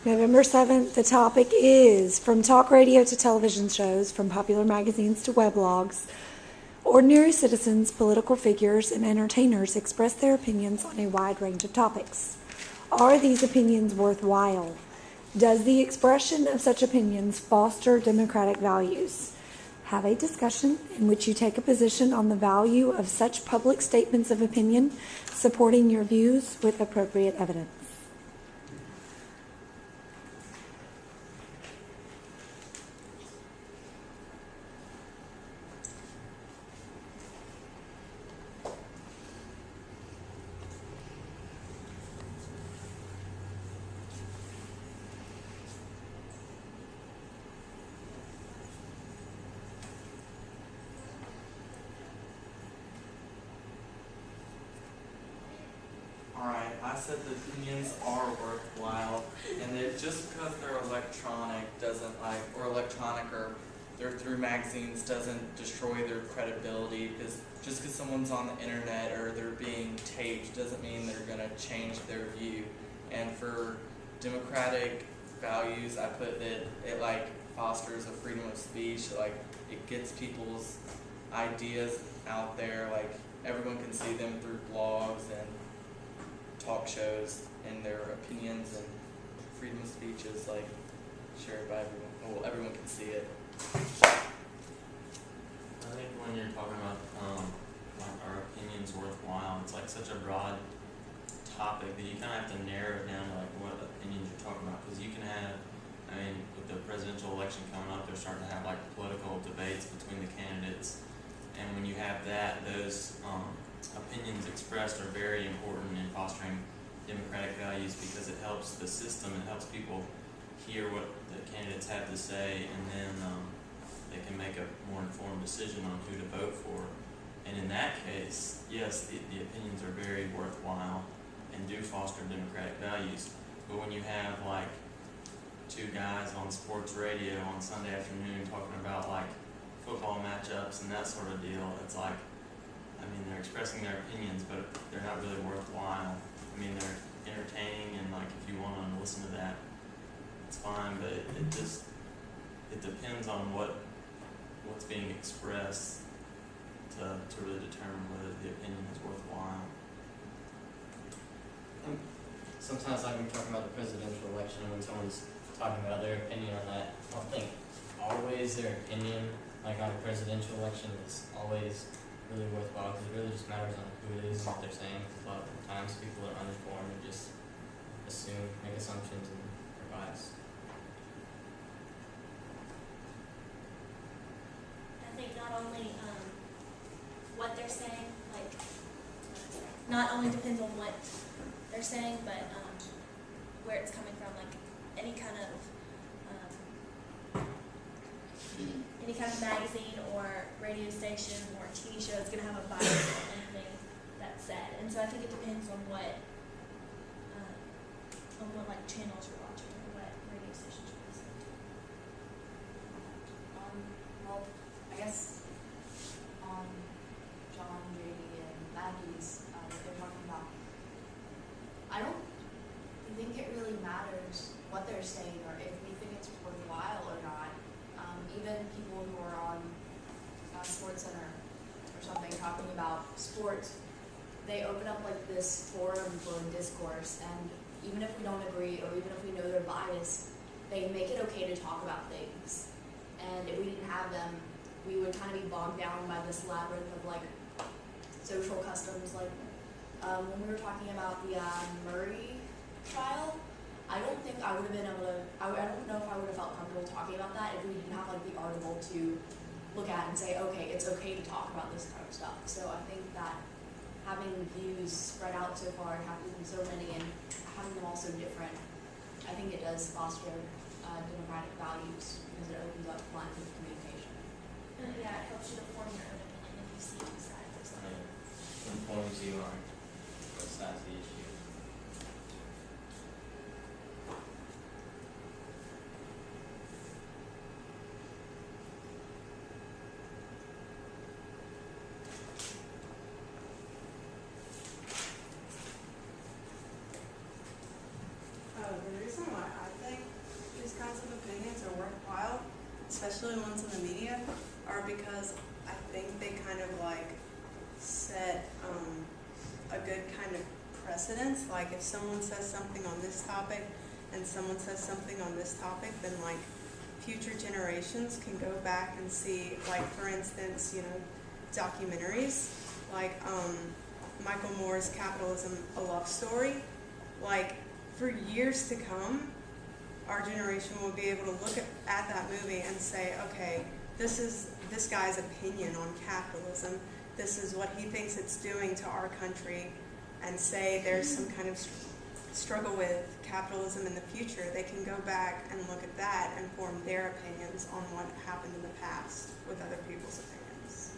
November 7th, the topic is from talk radio to television shows, from popular magazines to weblogs. Ordinary citizens, political figures, and entertainers express their opinions on a wide range of topics. Are these opinions worthwhile? Does the expression of such opinions foster democratic values? Have a discussion in which you take a position on the value of such public statements of opinion, supporting your views with appropriate evidence. Alright, I said the opinions are worthwhile, and that just because they're electronic or they're through magazines doesn't destroy their credibility, because just because someone's on the internet or they're being taped doesn't mean they're going to change their view. And for democratic values, I put that it fosters a freedom of speech, it gets people's ideas out there, everyone can see them through blogs and talk shows, and their opinions, and freedom of speech is shared by everyone. Well, everyone can see it. I think when you're talking about our opinions worthwhile, it's such a broad topic that you kind of have to narrow it down to what opinions you're talking about, because you can have, with the presidential election coming up, they're starting to have political debates between the candidates, and when you have that, those opinions expressed are very important in fostering democratic values, because it helps the system, it helps people hear what the candidates have to say, and then they can make a more informed decision on who to vote for. And in that case, yes, the opinions are very worthwhile and do foster democratic values. But when you have two guys on sports radio on Sunday afternoon talking about football matchups and that sort of deal, it's they're expressing their opinions, but they're not really worthwhile. They're entertaining, and if you want to listen to that, it's fine, but it depends on what's being expressed to really determine whether the opinion is worthwhile. Sometimes when talking about the presidential election, when someone's talking about their opinion on that, I don't think always their opinion, on a presidential election, is always really worthwhile, because it really just matters on who it is and what they're saying. Because a lot of times people are uninformed and just assume, make assumptions, and are biased. I think not only what they're saying, not only depends on what they're saying, but where it's coming from. Any kind of magazine or radio station or TV show is going to have a bias on anything that's said. And so I think it depends on what channels you're watching or what radio stations you're listening to. Well, I guess on John, JD, and Maggie's, they're talking about, I don't think it really matters what they're saying or if we think it's worthwhile or not. Even people who are on Sports Center or something talking about sports, they open up this forum for discourse, and even if we don't agree or even if we know they're biased, they make it okay to talk about things. And if we didn't have them, we would kind of be bogged down by this labyrinth of social customs. When we were talking about the Murray trial, I don't think I would have been able to, I don't know if I would have felt comfortable talking about that if we didn't have the article to look at and say, okay, it's okay to talk about this kind of stuff. So I think that having views spread out so far and having so many and having them all so different, I think it does foster democratic values, because it opens up lines of communication. Yeah, it helps you to form your own opinion if you see two sides of something. Informs you on both sides of the issue. There is reason why I think these kinds of opinions are worthwhile, especially ones in the media, are because I think they kind of like set a good kind of precedence. Like if someone says something on this topic and someone says something on this topic, then like future generations can go back and see, like for instance, you know, documentaries like Michael Moore's Capitalism, A Love Story. Like for years to come, our generation will be able to look at that movie and say, okay, this is this guy's opinion on capitalism. This is what he thinks it's doing to our country, and say there's some kind of struggle with capitalism in the future. They can go back and look at that and form their opinions on what happened in the past with other people's opinions.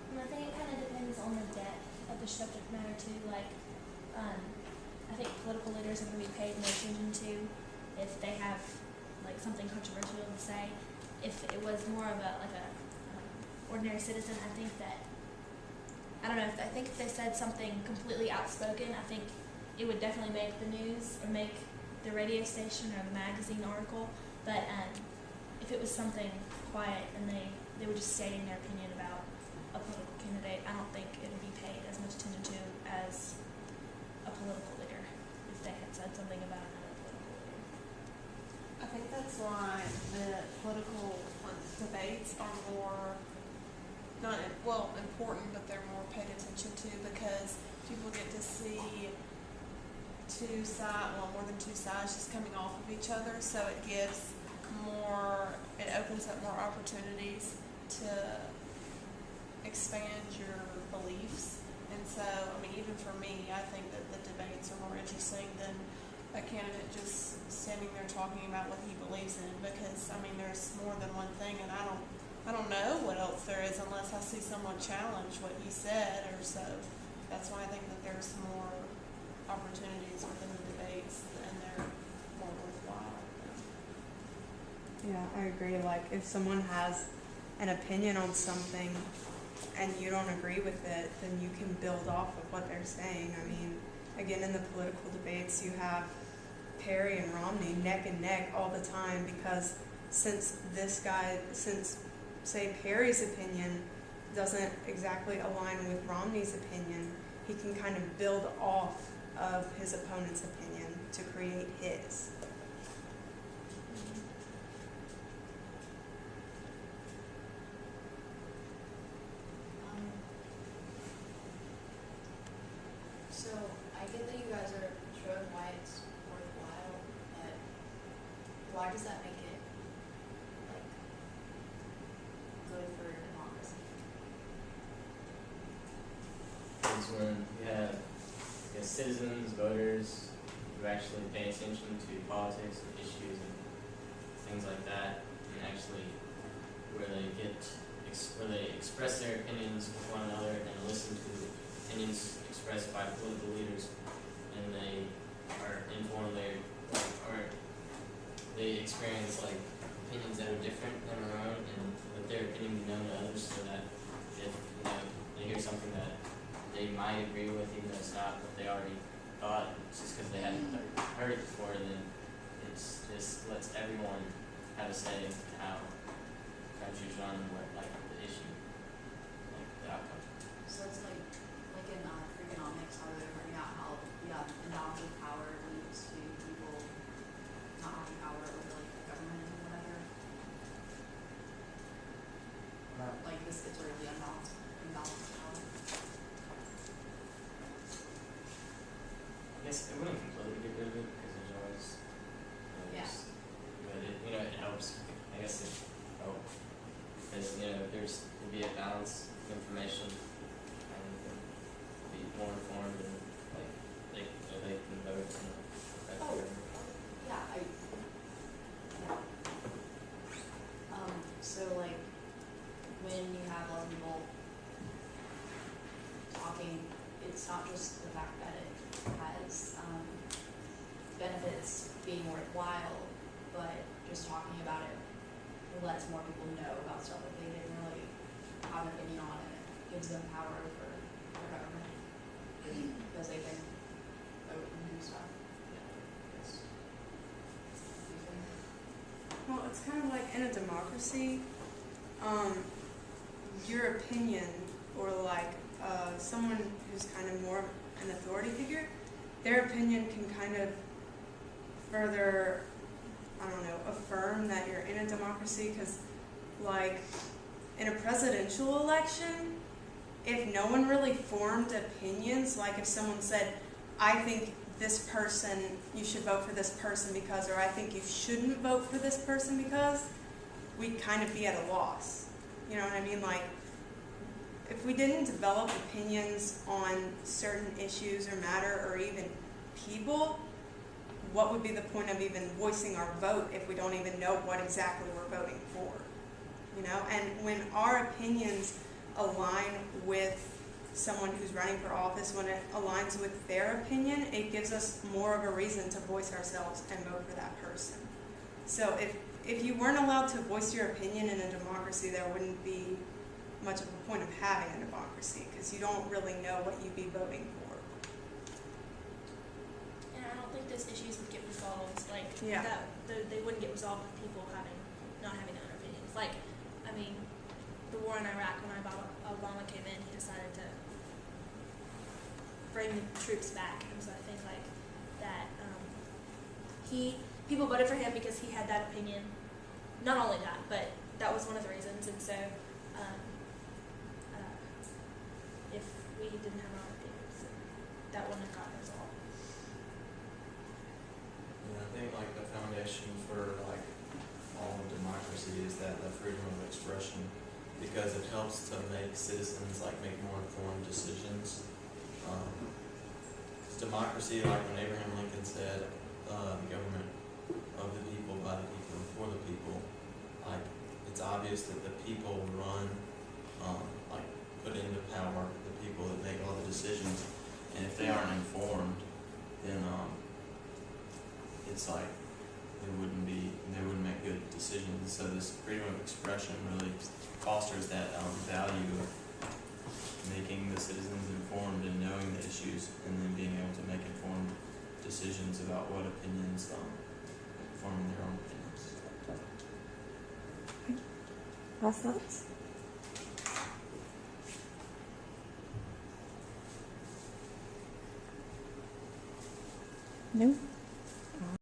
And I think it kind of depends on the depth of the subject matter too. Like, I think political leaders are going to be paid more attention to if they have like something controversial to say. If it was more of a ordinary citizen, I think that I don't know. I think if they said something completely outspoken, I think it would definitely make the news or make the radio station or the magazine article. But if it was something quiet and they were just stating their opinion about a political candidate, I don't think it would be paid as much attention to as a political leader if they had said something about another political leader. I think that's why the political debates are more not important, but they're more paid attention to because people get to see more than two sides just coming off of each other. So it opens up more opportunities to expand your beliefs. And so, I mean, even for me, I think that the debates are more interesting than a candidate just standing there talking about what he believes in, because I mean there's more than one thing, and I don't know what else there is unless I see someone challenge what he said, or so. That's why I think that there's more opportunities within the debates and they're more worthwhile. Yeah, I agree. Like if someone has an opinion on something and you don't agree with it, then you can build off of what they're saying. I mean, again, in the political debates, you have Perry and Romney neck and neck all the time, because since say Perry's opinion doesn't exactly align with Romney's opinion, he can kind of build off of his opponent's opinion to create his. So I get that you guys are showing why it's worthwhile, but why does that make it like good for democracy? Is when you have citizens, voters who actually pay attention to politics and issues and things like that, and actually where they express their opinions with one another and listen to opinions expressed by political leaders, and they are informed, they experience like opinions that are different than their own, and let their opinion be known to others, so that if they hear something that they might agree with, even though it's not what they already thought, just because they hadn't heard it before, then it just lets everyone have a say in how countries run and what like the issue, like the outcome. So it's like in Freakonomics, how they're figuring out how imbalance of power leads to people not having power over like the government and whatever. Like this gets rid of the imbalance of power. I guess it wouldn't completely get rid of it because there's always, Yeah. but it helps. I guess it helps because there'd be a balance of information and be more informed, and like they can vote and affect whatever. Yeah, so like when you have a lot of people talking, it's not not just the fact that it has benefits being worthwhile, but just talking about it lets more people know about stuff that they didn't really have an opinion on, and it gives them power over their government because they can vote and do stuff. Yes. Well, it's kind of like in a democracy, your opinion, or like someone who's kind of more an authority figure, their opinion can kind of further, I don't know, affirm that you're in a democracy. Because like in a presidential election, if no one really formed opinions, like if someone said, I think this person, you should vote for this person because, or I think you shouldn't vote for this person because, we'd kind of be at a loss. You know what I mean? Like, if we didn't develop opinions on certain issues or matter or even people, what would be the point of even voicing our vote if we don't even know what exactly we're voting for? You know, and when our opinions align with someone who's running for office, when it aligns with their opinion, it gives us more of a reason to voice ourselves and vote for that person. So if you weren't allowed to voice your opinion in a democracy, there wouldn't be much of a point of having a democracy, because you don't really know what you'd be voting for. And I don't think those issues would get resolved, like, Yeah. they wouldn't get resolved with people not having their own opinions. Like, I mean, the war in Iraq, when Obama came in, he decided to bring the troops back, and so I think like that people voted for him because he had that opinion. Not only that, but that was one of the reasons. And so if we didn't have our own opinions, that wouldn't have gotten resolved. Yeah, I think like the foundation for like all of democracy is that the freedom of expression, because it helps to make citizens like make more informed decisions. Democracy, like when Abraham Lincoln said, the government of the people, by the people, and for the people, like it's obvious that the people run, like put into power the people that make all the decisions, and if they aren't informed, then it's like they wouldn't make good decisions. So this freedom of expression really fosters that value of making the citizens informed and knowing the issues, and then being able to make informed decisions about what opinions, forming their own opinions. Last thoughts? No?